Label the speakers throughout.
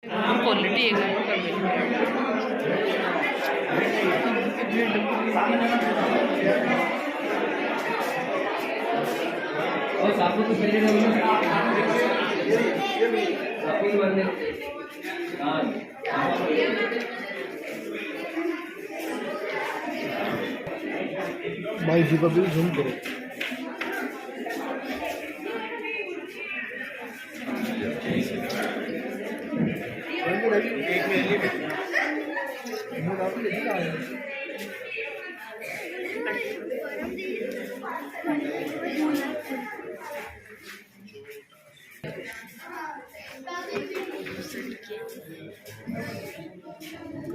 Speaker 1: Quality है और साबुन तो पहले साबुन वाले
Speaker 2: भाई जी पर भी झूम करो।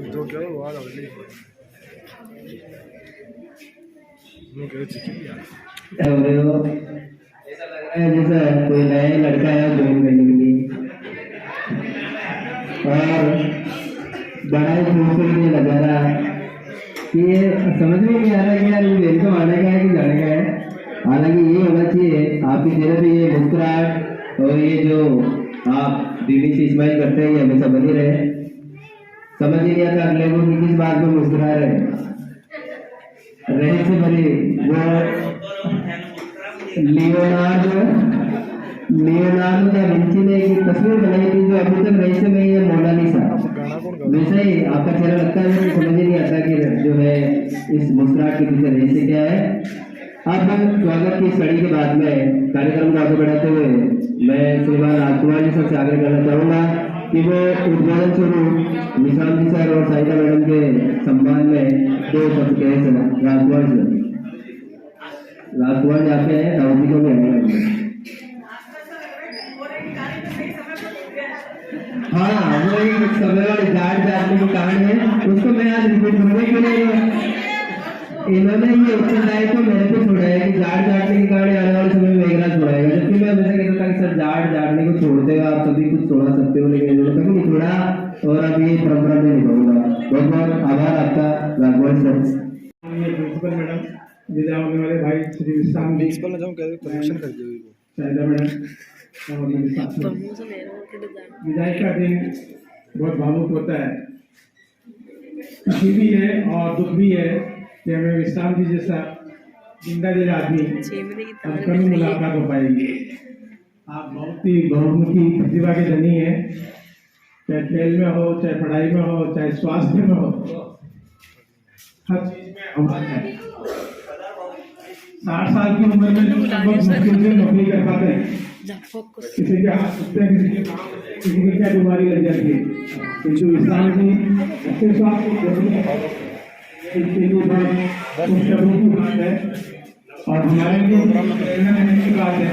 Speaker 2: तो क्या हुआ लवली
Speaker 3: ऐसा लग रहा है जैसे कोई नया लड़का है ज्वाइन करने के लिए और बड़ा ही खूबसूरत ये लगा रहा है कि ये समझ में नहीं आ रहा कि यार ये मेरे को आने का है कि जाने का है। हालांकि ये होना चाहिए आपके चेहरे पे ये मुस्कुराहट और ये जो आप बीवी से स्माइल करते हैं ये हमेशा बनी रहे। समझ ही नहीं आता अगले को कि किस बात पर मुस्कुरा रहे रहस्य भरी वो लियोनार्डो दा विंची ने एक तस्वीर बनाई थी जो अभी तक रहस्य में है, मोनालिसा। वैसे ही आपका चेहरा लगता है कि समझ ही नहीं आता कि जो है इस मुस्कुराहट के पीछे रहस्य क्या है। अब स्वागत की इस कड़ी के बाद में कार्यक्रम को आगे बढ़ाते हुए मैं श्रीमान राजकुमार जी सर से आग्रह करना चाहूंगा कि वो उद्बोधन स्वरूप निशान जी सर और साइदा मैडम के सम्मान में दो शब्द कहे सर। राजकुमार जी आते हैं राहुल जी को भी आएगा। हाँ वो एक समय वाले जाट जाटने के कारण है उसको मैं आज रिपीट करूंगा क्यों नहीं। इन्होंने ये उत्तरदायित्व तो मेरे पे छोड़ा है कि जाट जाटने के कारण आने वाले समय में मेघराज छोड़ाएगा, जबकि मैं हमेशा कहता था कि सर जाट जाटने को छोड़ते हो आप सभी कुछ छोड़ा सकते हो, लेकिन इन्होंने कभी नहीं छोड़ा और अब ये परंपरा में निभाऊंगा। बहुत बहुत आभार आपका राघवन सर।
Speaker 4: प्रिंसिपल मैडम, विदा होने वाले भाई श्री विश्राम जी,
Speaker 2: प्रिंसिपल ने जाऊं क्या प्रमोशन कर दिया वो
Speaker 4: शायदा मैडम और मेरे साथी। विदाई का दिन बहुत भावुक होता है, खुशी भी है और दुख भी है कि हमें विश्राम जी जैसा जिंदा दिल आदमी अब कभी मुलाकात हो पाएगी। आप बहुत ही बहुमुखी प्रतिभा के धनी है, चाहे खेल में हो, चाहे पढ़ाई में हो, चाहे स्वास्थ्य में हो, हर चीज में अव्वल है। 60 साल की उम्र में बहुत मुश्किल से नौकरी कर पाते हैं, किसी के हाथ टूटते हैं, किसी की क्या बीमारी लग जाती है, किंतु विश्राम जी अच्छे स्वास्थ्य इसके लिए बहुत खुशखबरी की बात है और हमारे लिए प्रेरणा देने की बात है।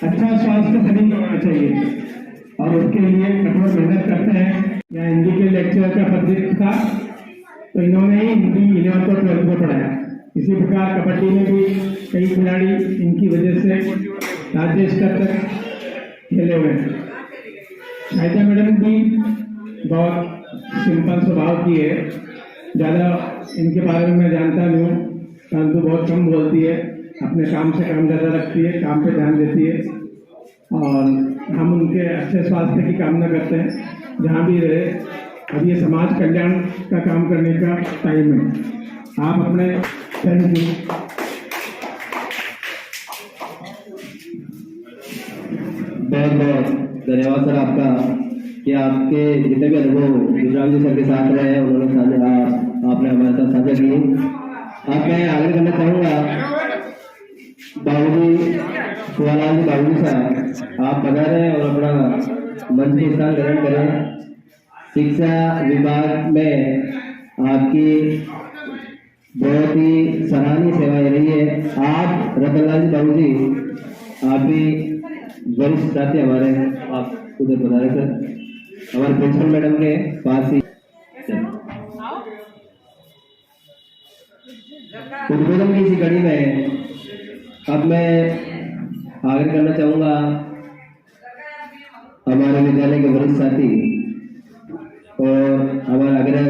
Speaker 4: अच्छा स्वास्थ्य सभी को होना चाहिए और उसके लिए कठोर मेहनत करते हैं। यहाँ हिंदी के लेक्चर का पद्धति था तो इन्होंने ही हिंदी 11th और 12th में पढ़ाया। इसी प्रकार कबड्डी में भी कई खिलाड़ी इनकी वजह से राज्य स्तर तक खेले हुए हैं। शायदा मैडम भी बहुत सिंपल स्वभाव की है, ज़्यादा इनके बारे में मैं जानता नहीं हूँ, परंतु बहुत कम बोलती है, अपने काम से काम ज़्यादा रखती है, काम पे ध्यान देती है और हम उनके अच्छे स्वास्थ्य की कामना करते हैं जहाँ भी रहे। अब ये समाज कल्याण का काम करने का टाइम है। आप अपने थैंक यू।
Speaker 3: बहुत बहुत धन्यवाद सर आपका कि आपके जितने भी अनुभव विश्राम जी सर के साथ रहे हैं उन्होंने आपने हमारे साथ साझा किए। अब मैं आगे करना चाहूँगा बाबूजी सुवालाल जी, बाबूजी साहब आप पधारें और अपना मंच में स्थान ग्रहण करें। शिक्षा विभाग में आपकी बहुत ही सराहनीय सेवाएं रही है। आप रतनलाल जी बाबूजी आप भी वरिष्ठ साथी हमारे, आप उधर पधारे सर। हमारे प्रिंसिपल मैडम के पास ही उद्बोधन की इसी कड़ी में अब मैं आग्रह करना चाहूँगा हमारे विद्यालय के वरिष्ठ साथी और हमारा आग्रह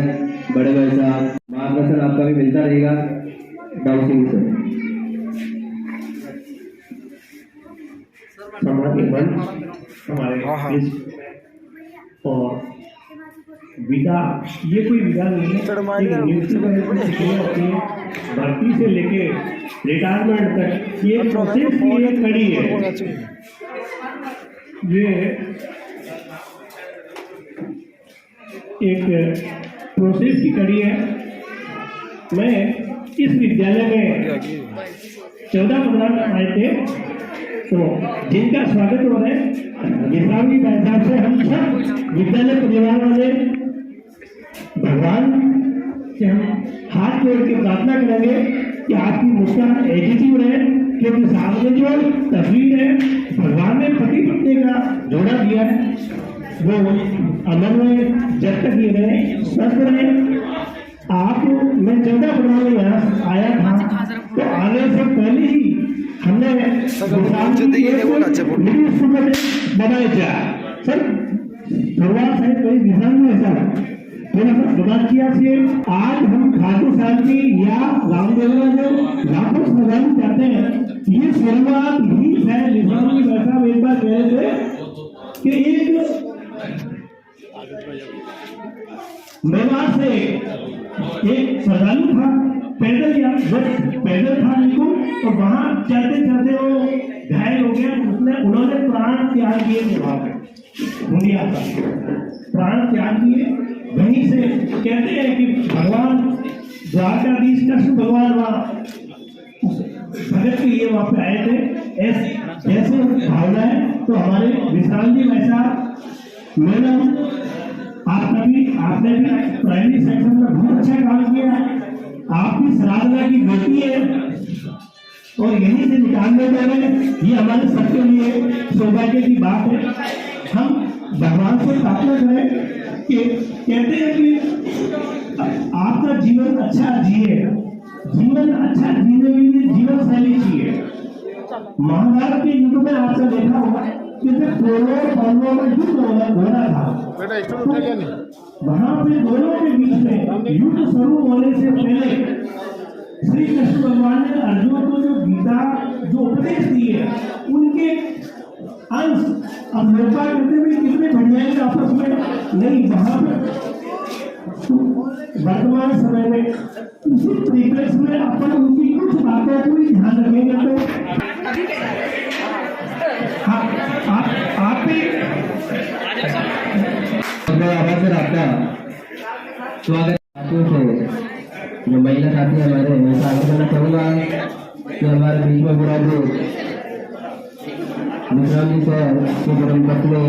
Speaker 3: बड़े भाई साहब, मार्गदर्शन आपका भी मिलता रहेगा। डाउ सिंह सर
Speaker 4: हमारे और विदा ये कोई विदा नहीं है, एक नियुक्ति अपनी भर्ती से लेके रिटायरमेंट तक ये प्रोसेस की एक कड़ी है। ये एक प्रोसेस की कड़ी है। मैं इस विद्यालय में 14-15 आए थे, तो जिनका स्वागत हो रहा है विश्राम जी भाई साहब से हम सब विद्यालय परिवार वाले भगवान से हम हाथ जोड़ के प्रार्थना करेंगे कि आपकी मुस्कान एटीट्यूड है, क्योंकि सामने जो तस्वीर है भगवान ने पति पत्नी का जोड़ा दिया है, वो अमन में जब तक ये रहे स्वस्थ रहे। आप मैं 14-15 में यहाँ आया था, तो आने से पहले ही हमने बनाया जा सर भगवान साहब कई विधान में ऐसा भगवान किया से आज हम खाटू साहब की या रामदेव जो लाखों श्रद्धालु चाहते हैं, ये शुरुआत ही है। निजाम जी वैसा एक बार कह रहे थे कि एक मेवाड़ से एक श्रद्धालु था, पैदल या पैदल था बिल्कुल, तो वहां चलते चलते वो घायल हो गया। उन्होंने प्राण त्याग किए थे, वहां का प्राण त्याग किए। वहीं से कहते हैं कि भगवान द्वारकाधीश कृष्ण भगवान वहाँ भगत के लिए वहां पे आए थे। ऐसे भावना है। तो हमारे विशाल जी वैसा मैडम आपने भी प्राइमरी सेक्शन में बहुत अच्छा काम किया है। आपकी साधना की गति है और यहीं से निकालने जा रहे हैं, ये हमारे सबके लिए सौभाग्य की बात है। हम भगवान से प्रार्थना करें कि कहते हैं कि आपका जीवन अच्छा जिए, जीवन अच्छा जीने के लिए जीवन शैली चाहिए। महाभारत के युग में आपने देखा होगा कि कौरवों में युद्ध हो रहा था, वहां पे दोनों के बीच में युद्ध शुरू होने से पहले श्री कृष्ण भगवान ने अर्जुन को जो गीता जो उपदेश दिए उनके अंश अब लोपा करते हुए कितने बढ़िया आपस में नहीं। वहां पर वर्तमान समय में उसी परिप्रेक्ष्य में अपन उनकी कुछ बातों को भी ध्यान रखेंगे। तो आप भी
Speaker 3: आपका स्वागत जो महिला साथी हमारे मैं स्वागत करना चाहूँगा कि हमारे बीच में पूरा जो विश्राम जी सर की परम पत्नी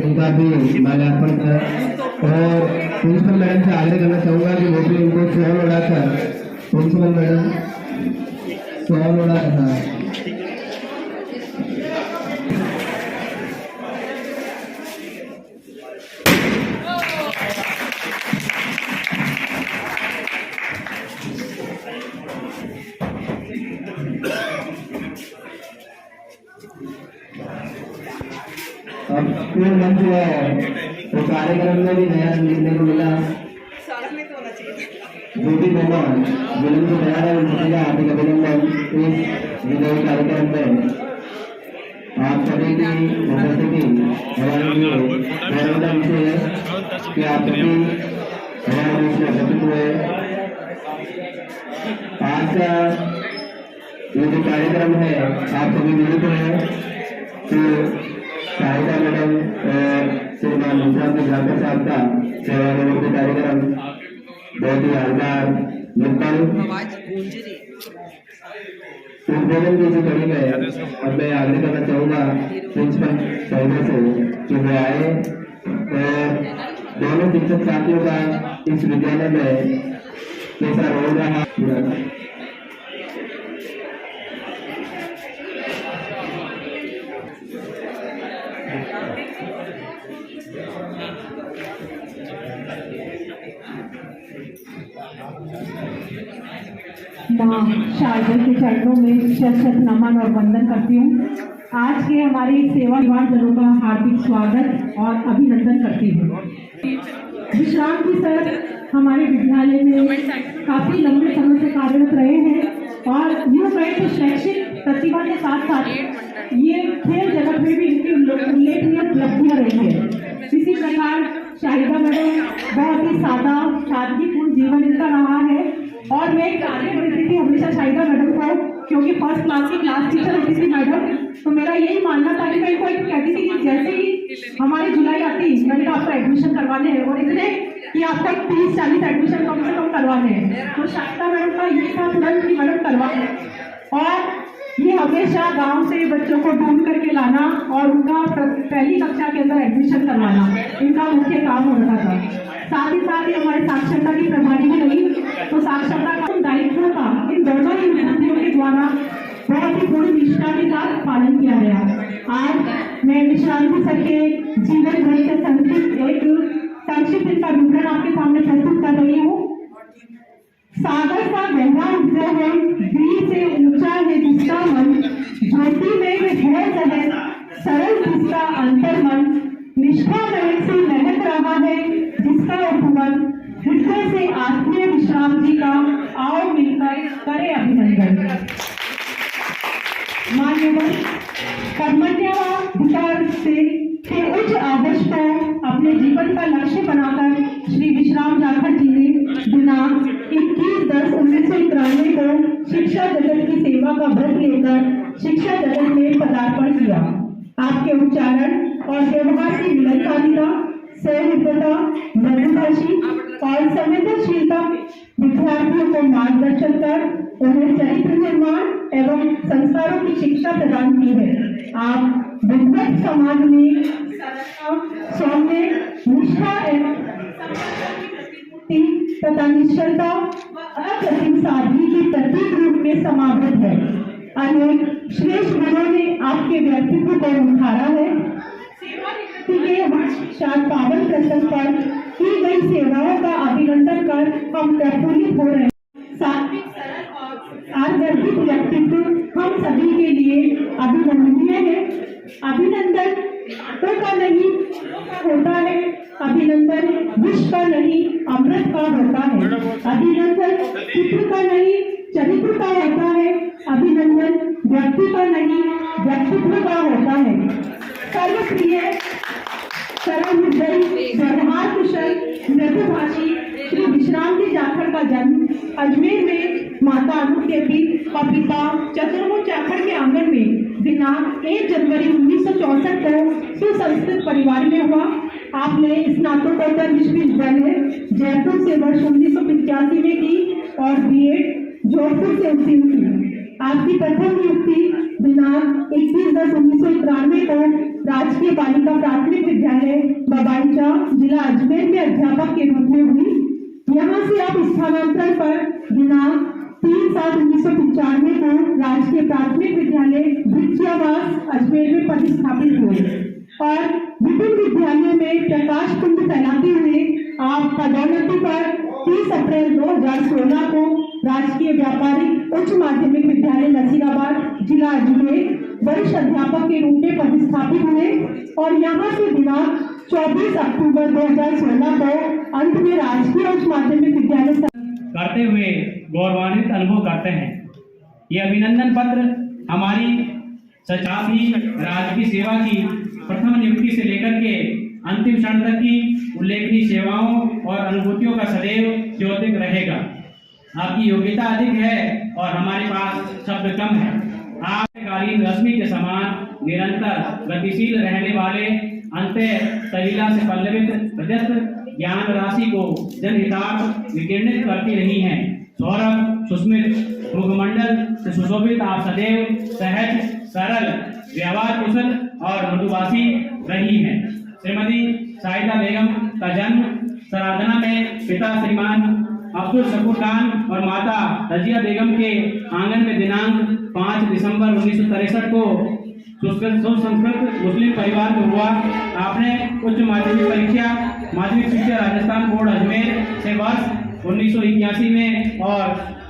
Speaker 3: इनका भी माल्यार्पण कर, और प्रिंसिपल मैडम से आग्रह करना चाहूँगा कि वो भी उनको स्वर्ण उड़ाकर प्रिंसिपल मैडम स्वर्ण उड़ा था। अब पूर्ण मंच तो कार्यक्रम में भी नया देखने को मिला। जो भी मेहमान जिन्होंने को तैयार है उनसे हार्दिक अभिनंदन। इस विजय कार्यक्रम में आप सभी की उपस्थिति हमारे लिए गौरव का विषय है कि आप सभी हमारे बीच में उपस्थित हुए। आज का ये जो कार्यक्रम है आप सभी मिलित हुए, तो शाहिदा मैडम और श्रीमान विश्राम जी साहब का सेवानिवृत्ति कार्यक्रम बहुत ही यादगार निर्पल उद्बोधन की कड़ी में अब मैं आग्रह करना चाहूँगा प्रिंसिपल साहिदा से कि वो आए और दोनों शिक्षक साथियों का इस विद्यालय में कैसा रोल रहा
Speaker 5: माँ शारदा के चरणों में शत शत नमन और वंदन करती हूँ। आज के हमारे सेवा जनों का हार्दिक स्वागत और अभिनंदन करती हूँ। विश्राम जी सर हमारे विद्यालय में काफी लंबे समय से कार्यरत रहे हैं और यूँ कहें तो शैक्षिक प्रतिभा के साथ साथ ये खेल जगत में भी इनकी उल्लेखनीय उपलब्धियां रही है। बहुत ही सादा सादगीपूर्ण जीवन इनका रहा है। और मैं आगे बढ़ती थी हमेशा शाहिदा मैडम को, क्योंकि फर्स्ट क्लास की क्लास टीचर होती थी मैडम, तो मेरा यही मानना था कि मैं इनको कहती थी कि जैसे ही हमारी जुलाई आती मैंने कहा आपका एडमिशन करवाने हैं, और इतने कि आपका 30-40 एडमिशन कम से कम करवाने हैं। तो शाहिदा मैडम का ये था तुरंत कि मैडम करवाने, और ये हमेशा गांव से बच्चों को ढूंढ करके लाना और उनका पहली कक्षा के अंदर एडमिशन करवाना इनका मुख्य काम होता था। साथ ही साथ ही हमारे साक्षरता की प्रभारी भी रही, तो साक्षरता का दायित्व का इन दोनों ही विभूतियों के द्वारा बहुत ही पूरी निष्ठा के साथ पालन किया गया। आज मैं विश्रांति सर के जीवन भर से संक्षिप्त इनका विवरण आपके सामने प्रस्तुत कर रही हूँ। सागर सा गहरा हृदय है, वीर से ऊंचा है जिसका मन, ज्योति में है सहज सरल जिसका अंतर मन, निष्ठा महक से महक रहा है जिसका उपवन, हृदय से आत्मीय विश्राम जी का आओ मिलकर करे अभिनंदन। मान्यवर कर्मण्यवाधिकार से उच्च आदर्श को अपने जीवन का लक्ष्य बनाकर श्री विश्राम जाखड़ जी ने दिनांक 21/10/1993 को शिक्षा जगत की सेवा का व्रत लेकर शिक्षा जगत में पदार्पण किया। आपके उच्चारण और व्यवहार की मिलनसारिता, सहृदयता, मृदुभाषी और संवेदनशीलता विद्यार्थियों को मार्गदर्शन कर उन्हें चरित्र निर्माण एवं संस्कारों की शिक्षा प्रदान की है। आप विद्वत समाज में सौम्य निष्ठा एवं तथा निश्चलता अप्रतिम सादगी के प्रतीक रूप में समावृत है। अनेक श्रेष्ठ गुरुओं ने आपके व्यक्तित्व को निखारा है। शांत पावन प्रसंग पर की गई सेवाओं का अभिनंदन कर हम प्रफुल्लित हो रहे हैं। सात्विक सरल और आदर्शिक व्यक्तित्व हम सभी के लिए अभिनंदनीय है। अभिनंदन तो का नहीं होता है, अभिनंदन विष का नहीं अमृत का होता है। अभिनंदन चित्र का नहीं चरित्र का होता है, अभिनंदन व्यक्ति का नहीं व्यक्तित्व का होता है। सर्वप्रिय सरल हृदय व्यवहार कुशल मृदुभाषी श्री विश्राम जी जाखड़ का जन्म अजमेर में माता अनु के और पिता चतुर्मुख जाखड़ के आंगन में दिनांक 1 जनवरी 1964 को सुसंस्कृत परिवार में हुआ। आपने स्नातकोत्तर विश्वविद्यालय जयपुर से वर्ष 1985 में की और बीएड जोधपुर से उत्तीर्ण की। आपकी प्रथम नियुक्ति दिनांक 21/10/1993 को राजकीय बालिका प्राथमिक विद्यालय बबाईचा जिला अजमेर में अध्यापक के रूप में हुई। यहाँ से आप स्थानांतरण पर दिनांक 3/7/1995 को राजकीय प्राथमिक विद्यालय भिक्षावास अजमेर में प्रतिस्थापित हुए और विभिन्न विद्यालयों में प्रकाश कुंड फैलाते हुए आप पदोन्नति पर 30 अप्रैल 2016 को राजकीय व्यापारिक उच्च माध्यमिक विद्यालय नसीराबाद जिला अजमेर वरिष्ठ अध्यापक के रूप में प्रतिस्थापित हुए और यहाँ से दिनांक 24 अक्टूबर 2016 को अंत में राजकीय उच्च माध्यमिक विद्यालय
Speaker 6: करते हुए गौरवान्वित अनुभव करते हैं। ये अभिनंदन पत्र हमारी सचासी राजकीय सेवा की प्रथम नियुक्ति से लेकर के अंतिम क्षण तक की उल्लेखनीय सेवाओं और अनुभूतियों का सदैव द्योतिक रहेगा। आपकी योग्यता अधिक है और हमारे पास शब्द कम है। आपकालीन रश्मि के समान निरंतर गतिशील रहने वाले अंतः सलीला से पल्लवित प्रदत्त ज्ञान राशि को जनहितार्थ विकिरणित करती रही हैं। सौरभ सुस्मित मुखमंडल से सुशोभित आप सदैव सहज सरल व्यवहार कुशल और मृदुभाषी रही हैं। श्रीमती शाहिदा बेगम का जन्म सराधना में पिता श्रीमान अब्दुल शकूर खान और माता रजिया बेगम के आंगन में दिनांक 5 दिसंबर 1963 को सुसंस्कृत मुस्लिम परिवार में हुआ। आपने उच्च माध्यमिक शिक्षा राजस्थान बोर्ड अजमेर से वर्ष 1981 में और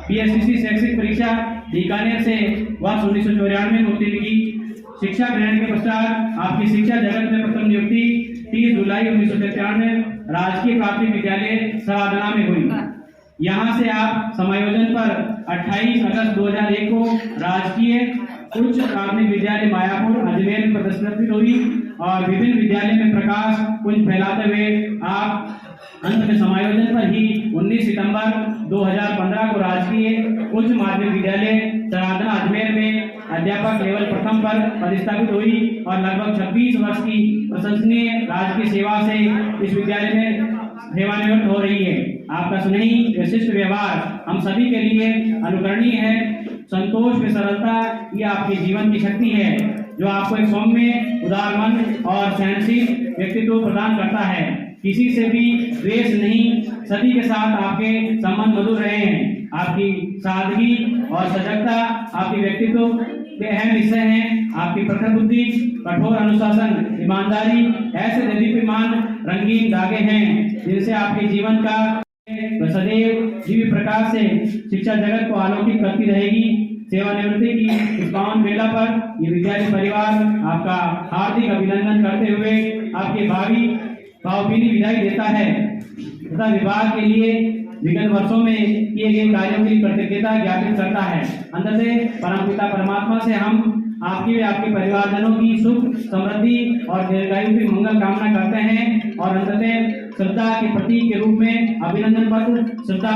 Speaker 6: पीएससीसी शैक्षिक परीक्षा बीकानेर से वर्ष 1994 में उत्तीर्ण की। शिक्षा ग्रहण के पश्चात आपकी शिक्षा जगत में प्रथम नियुक्ति 30 जुलाई 1993 राजकीय प्राथमिक विद्यालय सराधना में हुई। यहाँ से आप समायोजन पर 28 अगस्त 2001 को राजकीय उच्च प्राथमिक विद्यालय मायापुर अजमेर में प्रतिष्ठित हुई और विभिन्न विद्यालय में प्रकाश पुंज फैलाते हुए आप अंत में समायोजन पर ही 19 सितंबर 2015 को राजकीय उच्च माध्यमिक विद्यालय सराधना अजमेर में अध्यापक लेवल प्रथम पर पदस्थापित हुई और लगभग 26 वर्ष की प्रशंसनीय राजकीय सेवा से इस विद्यालय में सेवानिवृत्त हो रही है। आपका स्नेही विशिष्ट व्यवहार हम सभी के लिए अनुकरणीय है। संतोष में सरलता ये आपके जीवन की शक्ति है जो आपको एक सौम्य, उदार मन और सहनशील व्यक्तित्व प्रदान करता है। किसी से भी द्वेष नहीं, सभी के साथ आपके संबंध मधुर रहे हैं। आपकी सादगी और सजगता आपके व्यक्तित्व के अहम हिस्से हैं। आपकी प्रखर बुद्धि, कठोर अनुशासन, ईमानदारी ऐसे दीप्यमान रंगीन धागे हैं जिनसे आपके जीवन का सदैव दिव्य प्रकाश से शिक्षा जगत को आलोकित करती रहेगी। सेवानिवृत्ति की इस पावन बेला पर ये विद्यालय परिवार आपका हार्दिक अभिनंदन करते हुए आपके भावभीनी विदाई देता है तथा विभाग के लिए विगत वर्षों में किए गए कार्यों की कृतज्ञता ज्ञापित करता है। अंततः परमपिता परमात्मा से हम आपकी व आपके परिवारजनों की सुख, समृद्धि और दीर्घायु की मंगल कामना करते हैं और अंततः श्रद्धा के प्रतीक के रूप में अभिनंदन पत्र श्रद्धा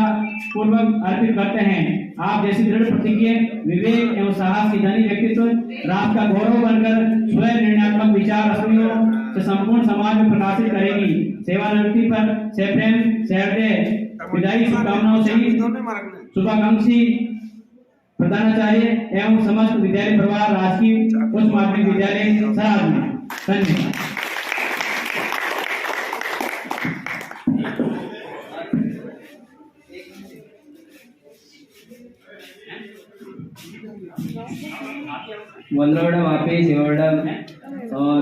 Speaker 6: पूर्वक अर्पित करते हैं। आप जैसी दृढ़ प्रतिज्ञा, विवेक एवं साहस की धनी व्यक्तित्व राष्ट्र का गौरव बनकर स्वयं निर्णयात्मक विचार रश्मियों से संपूर्ण समाज में प्रकाशित करेगी। सेवानिवृत्ति पर सप्रेम सहृदय विदाई शुभकामनाओं से शुभाकांक्षी प्रधानाचार्य एवं समस्त विद्यालय परिवार राजकीय उच्च माध्यमिक विद्यालय सराधना। धन्यवाद।
Speaker 3: वंदना मैडम आप ही, सीमा मैडम और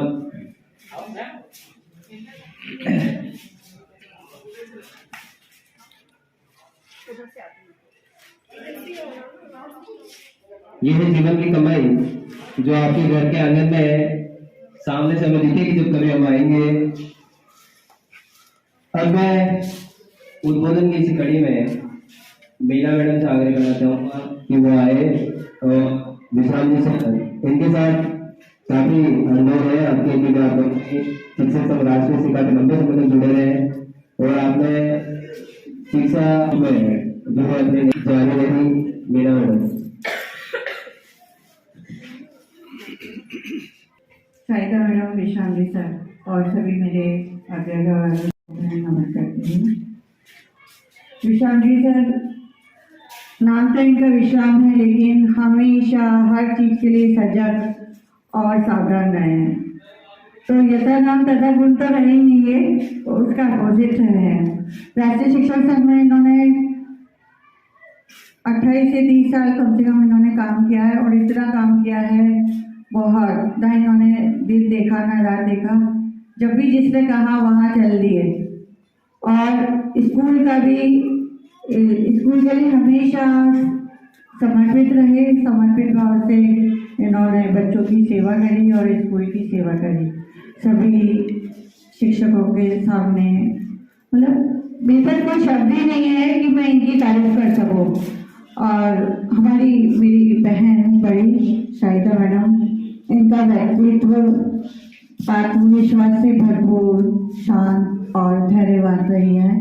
Speaker 3: ये है जीवन की कमाई जो आपके घर के आंगन में है। सामने से हमें दिखेगी जब कभी हम आएंगे। अब मैं उद्बोधन की इसी कड़ी में मीना मैडम से आग्रह करना चाहूँगा कि वो आए और विश्राम जी से इनके साथ काफी अनुभव है। आपके शिक्षक सब राष्ट्रीय शिक्षा के लंबे समय तक जुड़े रहे और आपने शिक्षा में जो है अपने जारी रही। मीना मैडम।
Speaker 5: साहिदा मैडम, विशाल जी सर और सभी मेरे अग्रगर नमस्कार करती हूँ। विशाल जी सर, नाम तो इनका विश्राम है लेकिन हमेशा हर चीज के लिए सजग और सावधान रहे हैं। तो यथा नाम तथा गुण तो रहे ही नहीं है, उसका अपोजिट है। राष्ट्रीय शिक्षक संघ में इन्होंने 28 से 30 साल कम से कम इन्होंने काम किया है और इतना काम किया है बहुत, ना इन्होंने दिन देखा ना रात देखा। जब भी जिसने कहा वहाँ चल दिए और स्कूल का भी, स्कूल के लिए हमेशा समर्पित रहे। समर्पित भाव से इन्होंने बच्चों की सेवा करी और स्कूल की सेवा करी। सभी शिक्षकों के सामने मतलब बेहतर कोई शब्द ही नहीं है कि मैं इनकी तारीफ कर सकूं। और हमारी मेरी बहन बड़ी शाहिदा मैडम, इनका व्यक्तित्व आत्मविश्वास से भरपूर, शांत और धैर्यवान रही हैं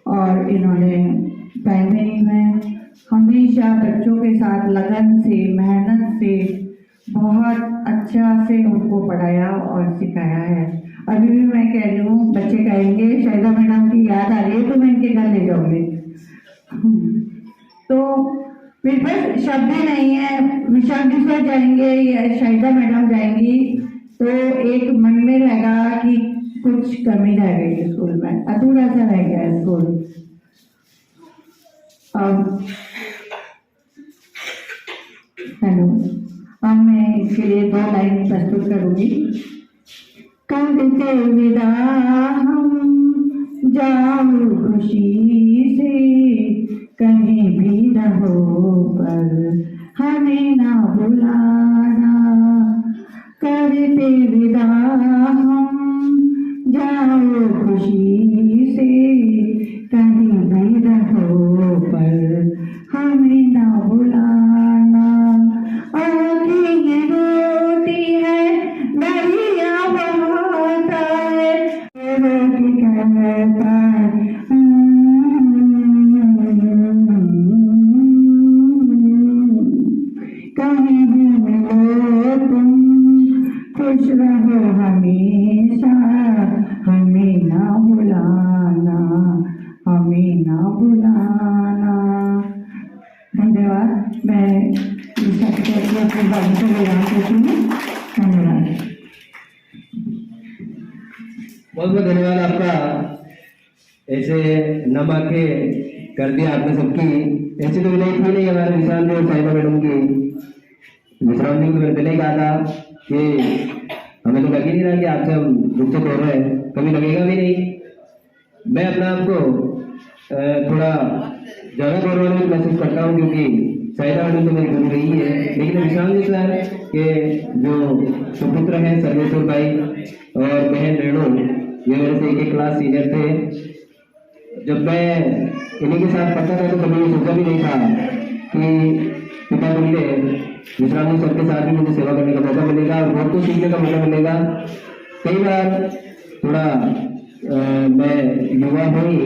Speaker 5: और इन्होंने प्राइमरी में हमेशा बच्चों के साथ लगन से, मेहनत से बहुत अच्छा से उनको पढ़ाया और सिखाया है। अभी भी मैं कह रही हूँ, बच्चे कहेंगे शाहिदा मैडम की याद आ रही है तो मैं इनके घर ले जाऊँगी। तो मेरे पास शब्द ही नहीं है। विशाल जी सर जाएंगे या शाहिदा मैडम जाएंगी तो एक मन में रहेगा कि कुछ कमी रह गई स्कूल में, अधूरा सा रह गया स्कूल। हेलो, अब मैं इसके लिए 2 लाइन प्रस्तुत करूंगी। करते विदा हम जाओ खुशी से, कहीं भी रहो पर हमें ना भुलाना। करते विदा हम जाओ खुशी से, कहीं भी रहो पर हमें ना भुलाना। आँखें रोती है, दरिया बहता है, रोटी कहता है ना भुलाना, हमें ना भुलाना। धन्यवाद। मैं अपने बाबू को विराम देती हूँ। धन्यवाद।
Speaker 3: बहुत बहुत धन्यवाद आपका। ऐसे नम आके कर दिया आपने सबकी। ऐसी तो विनय थी नहीं हमारे विश्राम जी और साहिबा मैडम की। विश्राम जी को मैंने पहले कहा था कि हमें तो लग ही नहीं रहा कि आपसे हम रुचक हो रहे हैं, कभी लगेगा भी नहीं। मैं अपना आपको थोड़ा ज़्यादा गौरवान्वित महसूस करता हूँ क्योंकि साहिबा मैडम तो मेरी गुरु रही है, लेकिन विश्राम जी सर के जो सुपुत्र हैं सर्वेश्वर भाई और बहन रेणु, ये मेरे से एक क्लास सीनियर थे। जब मैं इन्हीं के साथ पढ़ता था तो कभी ये सोचा भी नहीं था कि पिता बोले विश्राम जी सर के साथ भी मुझे सेवा करने का मौका मिलेगा और बहुत कुछ सीखने का मौका मिलेगा। कई बार थोड़ा मैं युवा हुई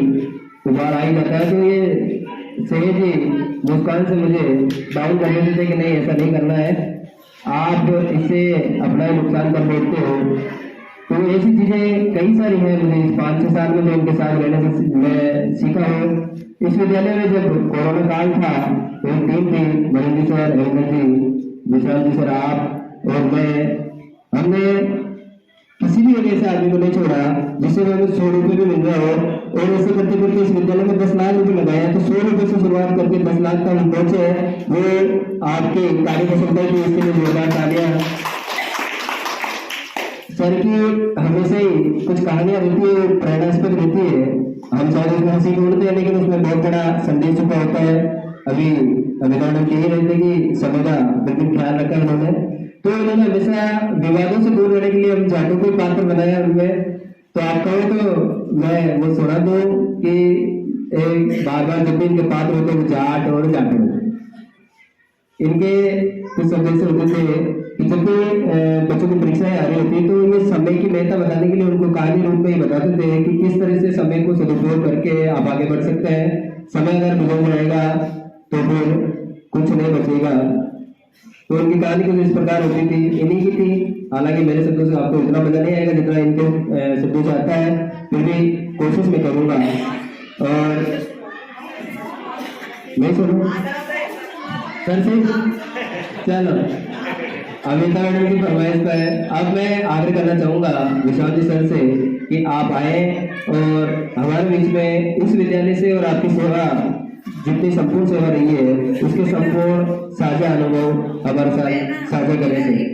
Speaker 3: उबार आ ही जाता है, तो ये सहज ही मुस्कान से मुझे बाउंड कर देते थे कि नहीं ऐसा नहीं करना है, आप इससे अपना ही नुकसान कर बैठते हो। तो ऐसी चीज़ें कई सारी हैं मुझे इस 5-6 साल में जो इनके साथ रहने से मैं सीखा हूँ। इस विद्यालय में जब कोरोना काल था तो एक टीम थी, महेंद्र सर, हेमंत जी, विश्राम जी सर, आप और मैं, हमने किसी भी एक ऐसे आदमी को नहीं छोड़ा जिससे हमें 100 रुपये भी मिल रहा हो, और ऐसे करते करते इस विद्यालय में 10 लाख रुपये लगाए। तो 100 रुपये से शुरुआत करके 10 लाख का हम पहुंचे हैं। वो आपके कार्य को सुनता है कि इसके लिए जोरदार तालियां। सर की हमेशा ही कुछ कहानियां रहती है, प्रेरणास्पद रहती है। हम शायद उसमें हंसी ढूंढते हैं लेकिन उसमें बहुत बड़ा संदेश छुपा होता है। अभी मैडम कह ही रहते कि समय का बिल्कुल ख्याल रखा उन्होंने। तो उन्होंने हमेशा विवादों से दूर रहने के लिए हम जाटों को पात्र बनाया उनमें। तो आप कहो तो मैं वो सुना दूं कि एक बार बार जब भी इनके पात्र होते हैं जाट और जाटो, इनके कुछ संदेश होते थे कि जब भी बच्चों की परीक्षाएं आ रही होती तो ये समय की महत्ता बताने के लिए उनको कहानी रूप में ही बताते थे कि किस तरह से समय को सदुपयोग करके आप आगे बढ़ सकते हैं। समय अगर गुजर जाएगा तो फिर कुछ नहीं बचेगा। तो उनकी कहानी कुछ इस प्रकार होती थी, इन्हीं की थी। हालांकि मेरे शब्दों से आपको इतना मजा नहीं आएगा जितना इनके शब्दों से आता है, फिर भी कोशिश में करूँगा। और मैं सुनूँ सर से, चलो अमिता मैडम की फरमाइश पर अब मैं आग्रह करना चाहूँगा विश्राम जी सर से कि आप आए और हमारे बीच में इस विद्यालय से और आपकी सेवा जितनी संपूर्ण सेवा रही है उसके संपूर्ण साझा अनुभव हमारे साथ साझा करेंगे।